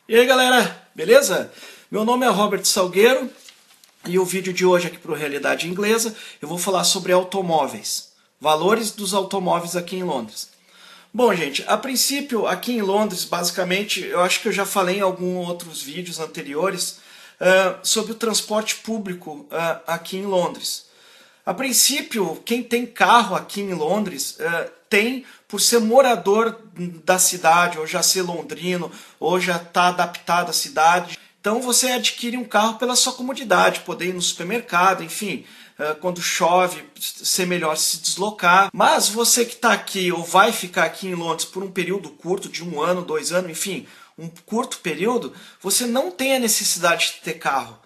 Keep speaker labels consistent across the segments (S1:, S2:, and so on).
S1: E aí galera, beleza? Meu nome é Robert Salgueiro e o vídeo de hoje aqui para o Realidade Inglesa eu vou falar sobre automóveis, valores dos automóveis aqui em Londres. Bom gente, a princípio aqui em Londres basicamente eu acho que eu já falei em alguns outros vídeos anteriores sobre o transporte público aqui em Londres. A princípio, quem tem carro aqui em Londres tem, por ser morador da cidade, ou já ser londrino, ou já está adaptado à cidade. Então você adquire um carro pela sua comodidade, poder ir no supermercado, enfim, quando chove, ser melhor se deslocar. Mas você que está aqui ou vai ficar aqui em Londres por um período curto, de 1 ano, 2 anos, enfim, um curto período, você não tem a necessidade de ter carro.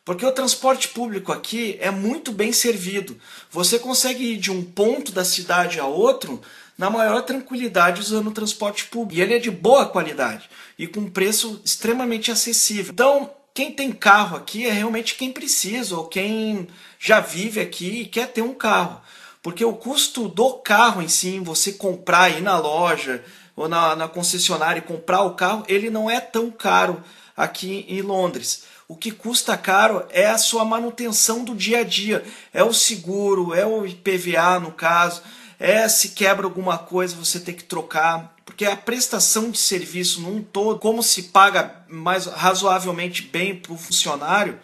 S1: Porque o transporte público aqui é muito bem servido. Você consegue ir de um ponto da cidade a outro na maior tranquilidade usando o transporte público. E ele é de boa qualidade e com um preço extremamente acessível. Então, quem tem carro aqui é realmente quem precisa ou quem já vive aqui e quer ter um carro. Porque o custo do carro em si, você comprar, ir na loja ou na concessionária e comprar o carro, ele não é tão caro aqui em Londres. O que custa caro é a sua manutenção do dia a dia. É o seguro, é o IPVA no caso, é se quebra alguma coisa você tem que trocar. Porque a prestação de serviço num todo, como se paga mais razoavelmente bem para o funcionário,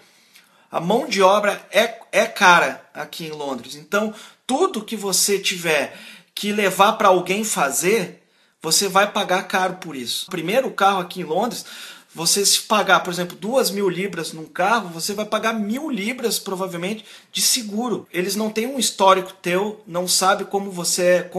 S1: a mão de obra é cara aqui em Londres. Então, tudo que você tiver que levar para alguém fazer, você vai pagar caro por isso. O primeiro carro aqui em Londres, você se pagar, por exemplo, 2.000 libras num carro, você vai pagar 1.000 libras provavelmente de seguro. Eles não têm um histórico teu, não sabem como você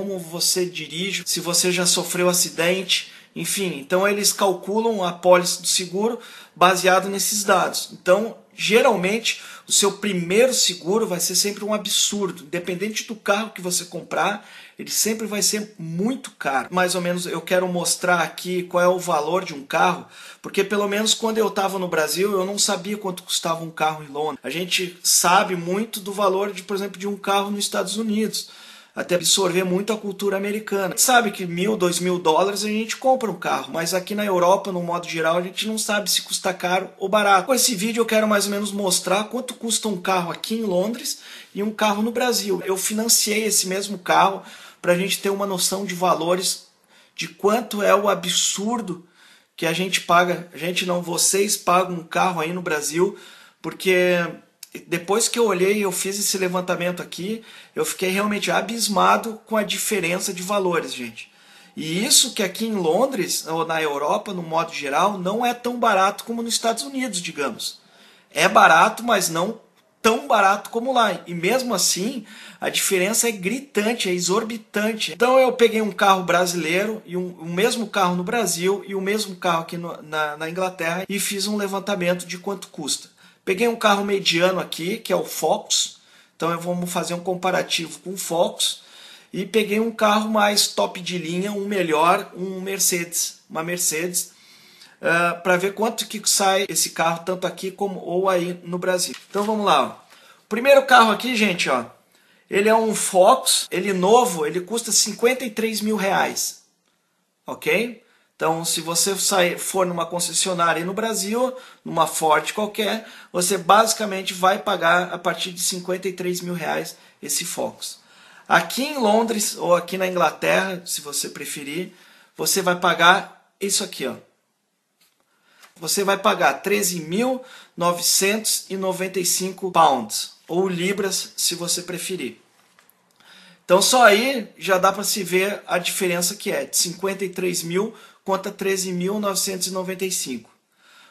S1: dirige, se você já sofreu acidente, enfim. Então eles calculam a pólice do seguro baseado nesses dados. Então, geralmente, o seu primeiro seguro vai ser sempre um absurdo. Independente do carro que você comprar, ele sempre vai ser muito caro. Mais ou menos eu quero mostrar aqui qual é o valor de um carro, porque pelo menos quando eu estava no Brasil, eu não sabia quanto custava um carro em Londres. A gente sabe muito do valor, por exemplo, de um carro nos Estados Unidos, até absorver muito a cultura americana. A gente sabe que $1.000, $2.000 a gente compra um carro, mas aqui na Europa, no modo geral, a gente não sabe se custa caro ou barato. Com esse vídeo eu quero mais ou menos mostrar quanto custa um carro aqui em Londres e um carro no Brasil. Eu financiei esse mesmo carro para a gente ter uma noção de valores, de quanto é o absurdo que a gente paga. A gente não, vocês pagam um carro aí no Brasil, porque depois que eu olhei, eu fiz esse levantamento aqui, eu fiquei realmente abismado com a diferença de valores, gente. E isso que aqui em Londres, ou na Europa, no modo geral, não é tão barato como nos Estados Unidos, digamos. É barato, mas não tão barato como lá. E mesmo assim, a diferença é gritante, é exorbitante. Então eu peguei um carro brasileiro, e o mesmo carro no Brasil, e o mesmo carro aqui na Inglaterra, e fiz um levantamento de quanto custa. Peguei um carro mediano aqui, que é o Focus. Então vamos fazer um comparativo com o Focus. E peguei um carro mais top de linha, um melhor, uma Mercedes, para ver quanto que sai esse carro, tanto aqui como ou aí no Brasil. Então vamos lá. Ó. O primeiro carro aqui, gente, ó, ele é um Focus, ele novo, ele custa 53 mil reais. Ok? Então, se você for numa concessionária no Brasil, numa Ford qualquer, você basicamente vai pagar a partir de 53 mil reais esse Focus. Aqui em Londres ou aqui na Inglaterra, se você preferir, você vai pagar isso aqui, ó. Você vai pagar 13.995 pounds, ou libras, se você preferir. Então só aí já dá para se ver a diferença que é de 53 mil contra 13.995.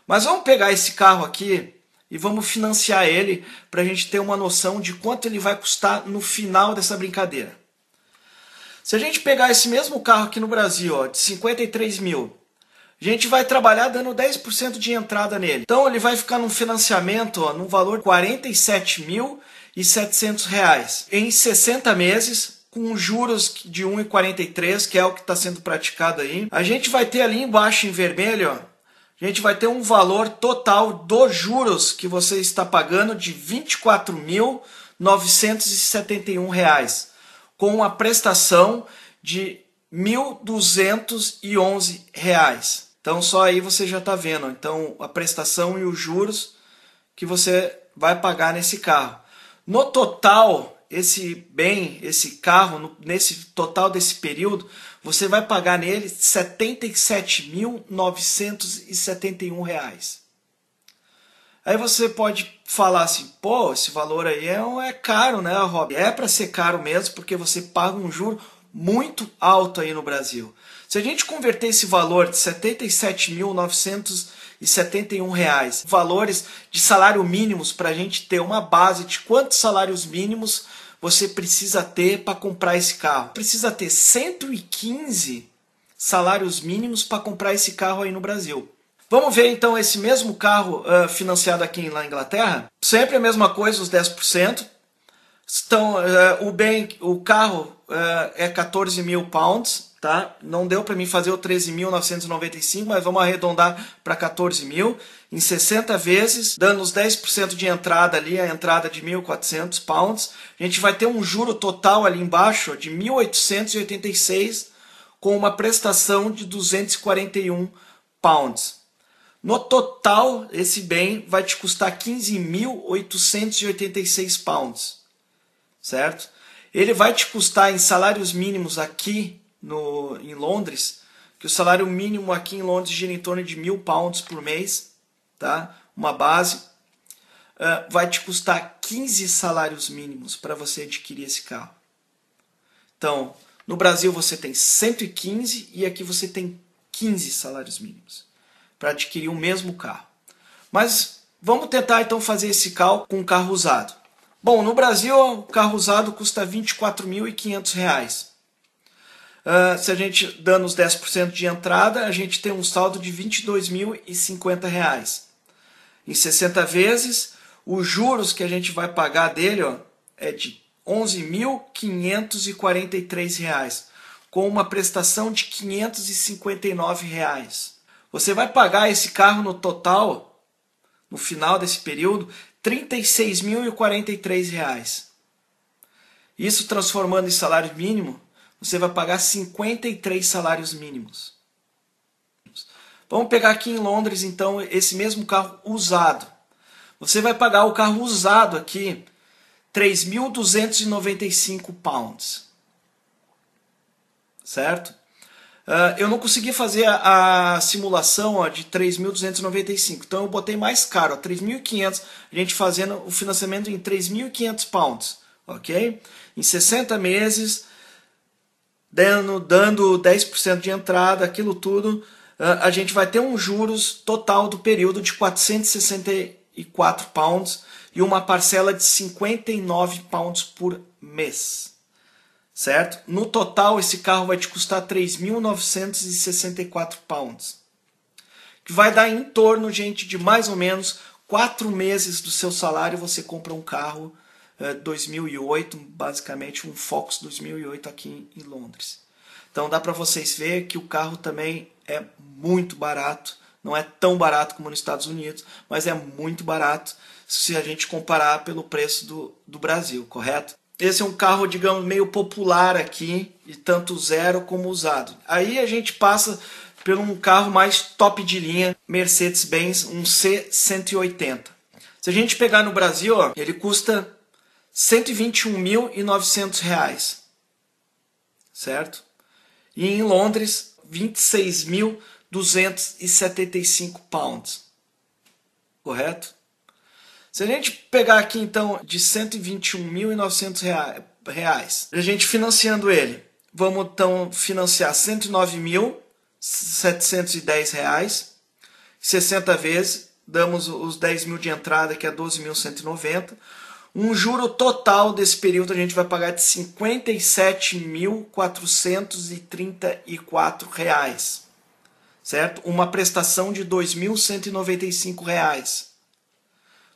S1: Mas vamos pegar esse carro aqui e vamos financiar ele para a gente ter uma noção de quanto ele vai custar no final dessa brincadeira. Se a gente pegar esse mesmo carro aqui no Brasil, ó, de 53 mil, a gente vai trabalhar dando 10% de entrada nele. Então ele vai ficar num financiamento, ó, num valor de 47.700 reais em 60 meses, com juros de 1,43, que é o que está sendo praticado aí. A gente vai ter ali embaixo em vermelho, ó, a gente vai ter um valor total dos juros que você está pagando de 24.971 reais, com a prestação de 1.211 reais. Então só aí você já está vendo. Então a prestação e os juros que você vai pagar nesse carro. No total, esse bem, esse carro, nesse total desse período, você vai pagar nele R$ 77.971. Aí você pode falar assim, pô, esse valor aí é caro, né, Rob? É para ser caro mesmo, porque você paga um juro muito alto aí no Brasil. Se a gente converter esse valor de R$ 77.971, valores de salário mínimos, para a gente ter uma base de quantos salários mínimos você precisa ter para comprar esse carro. Precisa ter 115 salários mínimos para comprar esse carro aí no Brasil. Vamos ver então esse mesmo carro financiado aqui na Inglaterra. Sempre a mesma coisa, os 10%. Então, o carro é 14 mil pounds, tá? Não deu para mim fazer o 13.995, mas vamos arredondar para 14 mil. Em 60 vezes, dando os 10% de entrada ali, a entrada de 1.400 pounds. A gente vai ter um juro total ali embaixo de 1.886, com uma prestação de 241 pounds. No total, esse bem vai te custar 15.886 pounds, certo? Ele vai te custar em salários mínimos aqui em Londres, que o salário mínimo aqui em Londres gira em torno de 1.000 pounds por mês, tá? Uma base, vai te custar 15 salários mínimos para você adquirir esse carro. Então, no Brasil você tem 115 e aqui você tem 15 salários mínimos para adquirir o mesmo carro. Mas vamos tentar então fazer esse cálculo com um carro usado. Bom, no Brasil o carro usado custa R$ 24.500. Se a gente dando os 10% de entrada, a gente tem um saldo de R$ 22.050. Em 60 vezes, os juros que a gente vai pagar dele é de R$ 11.543, com uma prestação de R$ 559. Você vai pagar esse carro no total, no final desse período, R$ 36.043. Isso transformando em salário mínimo, você vai pagar 53 salários mínimos. Vamos pegar aqui em Londres, então, esse mesmo carro usado. Você vai pagar o carro usado aqui, 3.295 pounds. Certo? Eu não consegui fazer a simulação de 3.295, então eu botei mais caro, 3.500, a gente fazendo o financiamento em 3.500 pounds, ok? Em 60 meses, dando 10% de entrada, aquilo tudo, a gente vai ter um juros total do período de 464 pounds e uma parcela de 59 pounds por mês. Certo? No total, esse carro vai te custar 3.964 pounds. Que vai dar em torno, gente, de mais ou menos 4 meses do seu salário você compra um carro 2008, basicamente um Focus 2008 aqui em Londres. Então dá para vocês ver que o carro também é muito barato. Não é tão barato como nos Estados Unidos, mas é muito barato se a gente comparar pelo preço do Brasil, correto? Esse é um carro, digamos, meio popular aqui, e tanto zero como usado. Aí a gente passa por um carro mais top de linha, Mercedes-Benz, um C180. Se a gente pegar no Brasil, ele custa R$ 121.900, certo? E em Londres, 26.275 pounds, correto? Se a gente pegar aqui então de R$ 121.900, a gente financiando ele, vamos então financiar R$ 109.710, 60 vezes, damos os 10 mil de entrada, que é 12.190. Um juro total desse período a gente vai pagar de R$ 57.434, certo? Uma prestação de R$ 2.195.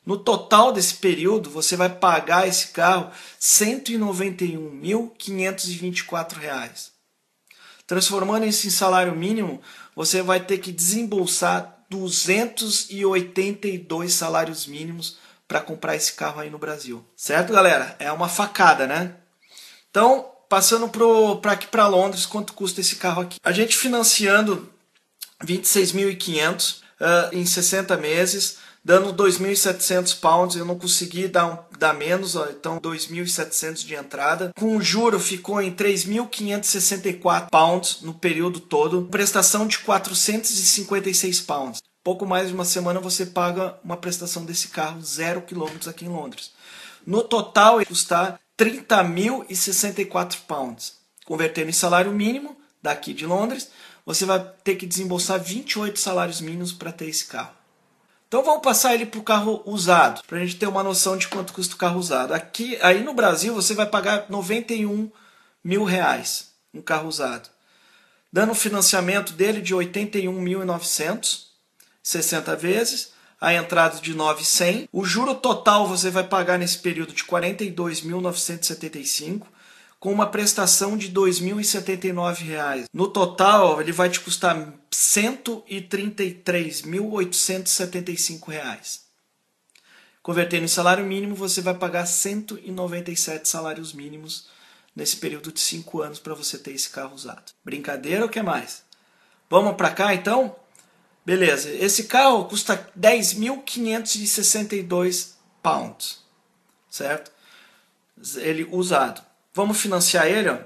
S1: No total desse período, você vai pagar esse carro R$ 191.524. Transformando isso em salário mínimo, você vai ter que desembolsar 282 salários mínimos para comprar esse carro aí no Brasil. Certo, galera? É uma facada, né? Então, passando para aqui para Londres, quanto custa esse carro aqui? A gente financiando 26.500 em 60 meses, dando 2.700 pounds. Eu não consegui dar menos, ó, então 2.700 de entrada. Com o juro ficou em 3.564 pounds no período todo, prestação de 456 pounds. Pouco mais de uma semana você paga uma prestação desse carro 0 km aqui em Londres. No total ele custa 30.064 pounds. Convertendo em salário mínimo daqui de Londres, você vai ter que desembolsar 28 salários mínimos para ter esse carro. Então vamos passar ele para o carro usado, para a gente ter uma noção de quanto custa o carro usado. Aí no Brasil você vai pagar 91 mil reais um carro usado, dando um financiamento dele de 81.900, 60 vezes, a entrada de 9.100. O juro total você vai pagar nesse período de 42.975, com uma prestação de R$ 2.079. No total, ele vai te custar R$ 133.875. Convertendo em salário mínimo, você vai pagar 197 salários mínimos nesse período de 5 anos para você ter esse carro usado. Brincadeira ou quer mais? Vamos para cá então? Beleza, esse carro custa 10.562 pounds, certo? Ele usado. Vamos financiar ele, ó.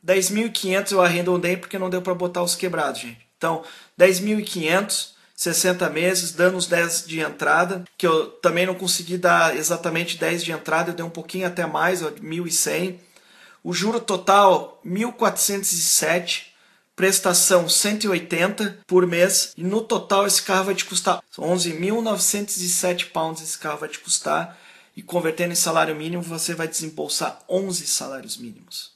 S1: 10.500 eu arredondei porque não deu para botar os quebrados, gente. Então, 10.500, 60 meses, dando os 10 de entrada, que eu também não consegui dar exatamente 10 de entrada, eu dei um pouquinho até mais, ó, 1.100. O juro total, 1.407, prestação 180 por mês, e no total esse carro vai te custar 11.907 pounds, esse carro vai te custar. E convertendo em salário mínimo, você vai desembolsar 11 salários mínimos.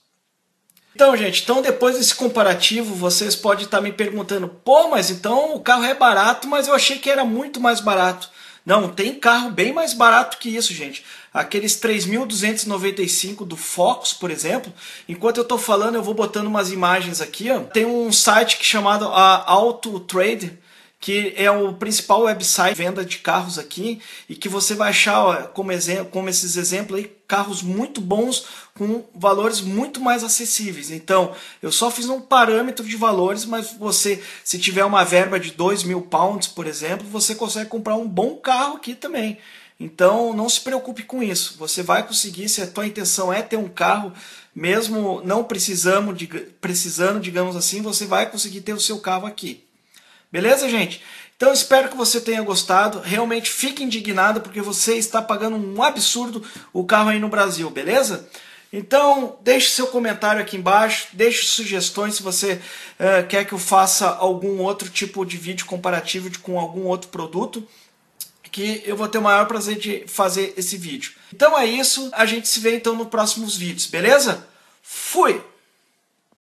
S1: Então, gente, depois desse comparativo, vocês podem estar me perguntando, pô, mas então o carro é barato, mas eu achei que era muito mais barato. Não, tem carro bem mais barato que isso, gente. Aqueles 3.295 do Focus, por exemplo, enquanto eu estou falando, eu vou botando umas imagens aqui, ó. Tem um site chamado Auto Trade, que é o principal website de venda de carros aqui, e que você vai achar, ó, como esses exemplos aí, carros muito bons com valores muito mais acessíveis. Então, eu só fiz um parâmetro de valores, mas você, se tiver uma verba de 2.000 pounds, por exemplo, você consegue comprar um bom carro aqui também. Então, não se preocupe com isso. Você vai conseguir, se a tua intenção é ter um carro, mesmo não precisando, digamos assim, você vai conseguir ter o seu carro aqui. Beleza, gente? Então espero que você tenha gostado. Realmente fique indignado porque você está pagando um absurdo o carro aí no Brasil, beleza? Então deixe seu comentário aqui embaixo, deixe sugestões se você quer que eu faça algum outro tipo de vídeo comparativo com algum outro produto, que eu vou ter o maior prazer de fazer esse vídeo. Então é isso, a gente se vê então nos próximos vídeos, beleza? Fui!